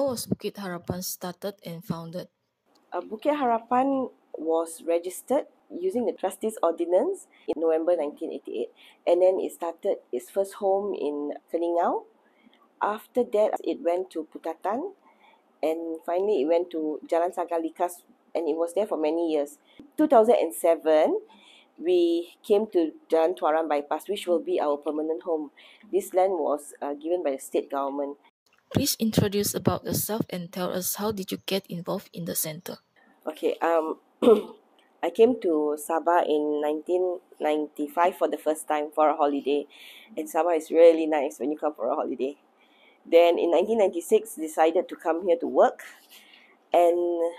How was Bukit Harapan started and founded? Bukit Harapan was registered using the Trustees Ordinance in November 1988, and then it started its first home in Keningau. After that, it went to Putatan, and finally it went to Jalan Sagalikas, and it was there for many years. 2007, we came to Jalan Tuaran Bypass, which will be our permanent home. This land was given by the state government. Please introduce about yourself and tell us how did you get involved in the center? Okay, I came to Sabah in 1995 for the first time for a holiday, and Sabah is really nice when you come for a holiday. Then in 1996, decided to come here to work, and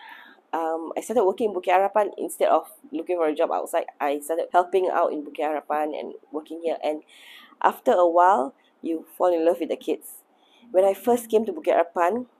I started working in Bukit Harapan instead of looking for a job outside. I started helping out in Bukit Harapan and working here, and after a while, you fall in love with the kids. When I first came to Bukit Harapan,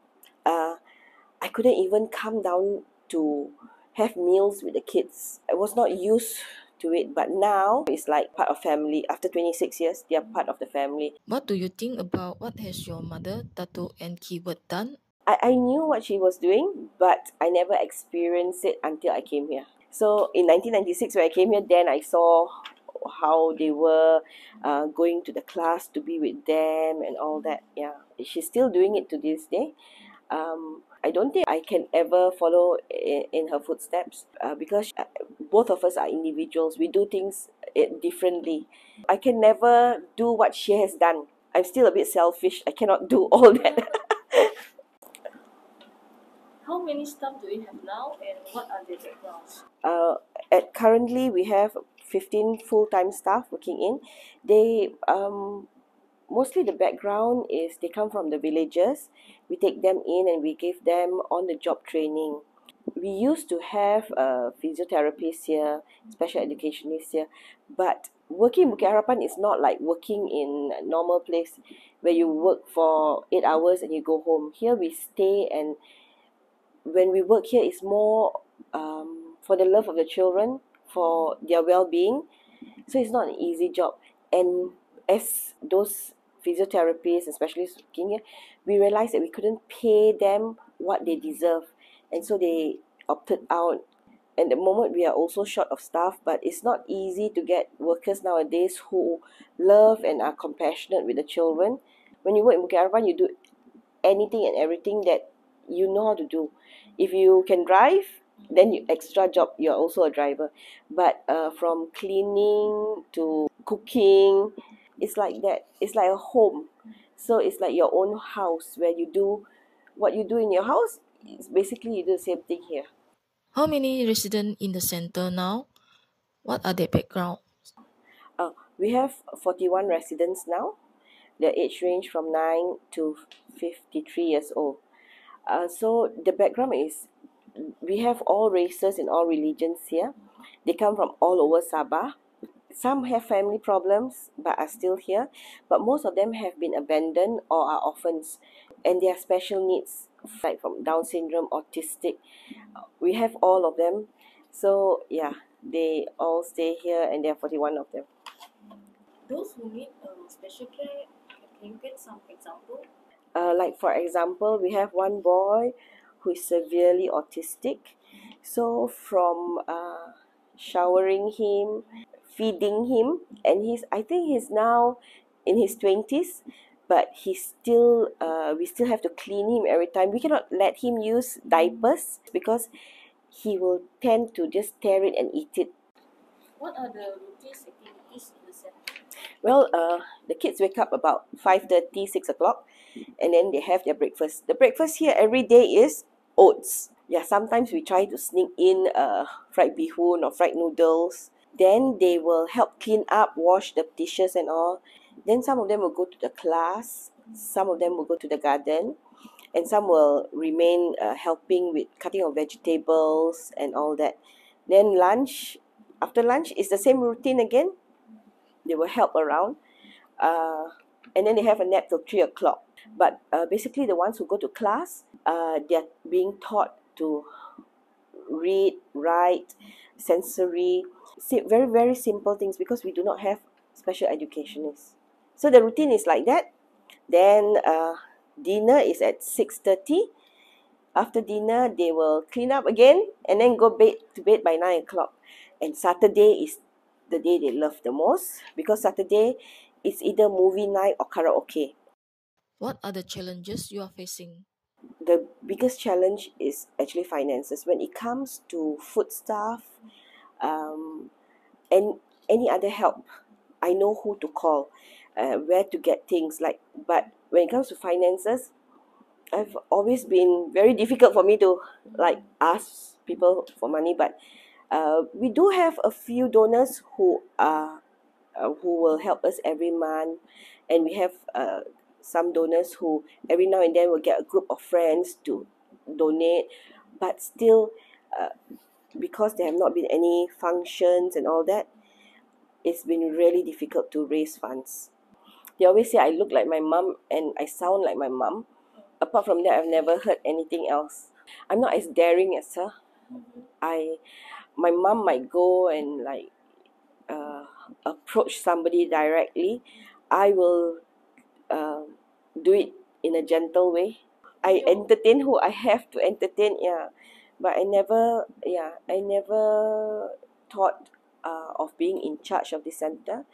I couldn't even come down to have meals with the kids. I was not used to it, but now it's like part of family. After 26 years, they are part of the family. What do you think about what has your mother, Datuk Anne Keyworth, done? I knew what she was doing, but I never experienced it until I came here. So in 1996, when I came here, then I saw how they were going to the class to be with them and all that. Yeah, she's still doing it to this day. I don't think I can ever follow in her footsteps because both of us are individuals. We do things differently. I can never do what she has done. I'm still a bit selfish. I cannot do all that. How many staff do you have now and what are their backgrounds? Currently, we have 15 full-time staff working in. They mostly the background is they come from the villages. We take them in and we give them on-the-job training. We used to have physiotherapists here, special educationists here, but working in Bukit Harapan is not like working in a normal place where you work for 8 hours and you go home. Here we stay, and when we work here, it's more for the love of the children, for their well-being. So it's not an easy job. And as those physiotherapists and specialists working here, we realized that we couldn't pay them what they deserve, and so they opted out. At the moment, we are also short of staff, but it's not easy to get workers nowadays who love and are compassionate with the children. When you work in Bukit Harapan, you do anything and everything that you know how to do. If you can drive, then you extra job, you're also a driver. But from cleaning to cooking, it's like that. It's like a home. So it's like your own house where you do what you do in your house. It's basically you do the same thing here. How many residents in the center now? What are their backgrounds? We have 41 residents now. The age range from 9 to 53 years old. So the background is we have all races and all religions here. They come from all over Sabah. Some have family problems but are still here, but most of them have been abandoned or are orphans, and they have special needs, like from Down syndrome, autistic. We have all of them. So yeah, they all stay here, and there are 41 of them. Those who need special care, can you get some example? Like for example, we have one boy who is severely autistic. So from showering him, feeding him, and I think he's now in his 20s, but he's still we still have to clean him every time. We cannot let him use diapers because he will tend to just tear it and eat it. What are the routines activities in the center? Well, the kids wake up about 5:30, 6 o'clock, and then they have their breakfast. The breakfast here every day is oats. Yeah, sometimes we try to sneak in fried bihun or fried noodles. Then they will help clean up, wash the dishes and all. Then some of them will go to the class. Some of them will go to the garden. And some will remain helping with cutting of vegetables and all that. Then lunch. After lunch, it's the same routine again. They will help around. And then they have a nap till 3 o'clock. But basically the ones who go to class, they are being taught to read, write, sensory, very, very simple things because we do not have special educationists. So the routine is like that. Then dinner is at 6:30. After dinner, they will clean up again and then go to bed by 9 o'clock. And Saturday is the day they love the most, because Saturday is either movie night or karaoke. What are the challenges you are facing? The biggest challenge is actually finances. When it comes to food stuff, and any other help, I know who to call, where to get things like. But when it comes to finances, I've always been very difficult for me to like ask people for money. But we do have a few donors who will help us every month, and we have some donors who every now and then will get a group of friends to donate. But still, because there have not been any functions and all that, it's been really difficult to raise funds. They always say I look like my mum and I sound like my mum. Apart from that, I've never heard anything else. I'm not as daring as her. My mum might go and like approach somebody directly. I will do it in a gentle way. I entertain who I have to entertain, yeah. But I never thought of being in charge of the center.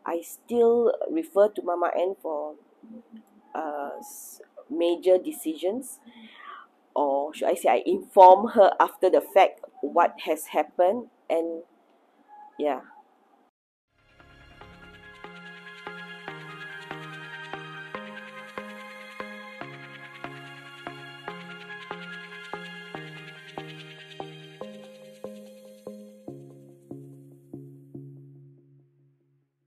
I still refer to Mama Anne for major decisions, or should I say I inform her after the fact what has happened. And yeah,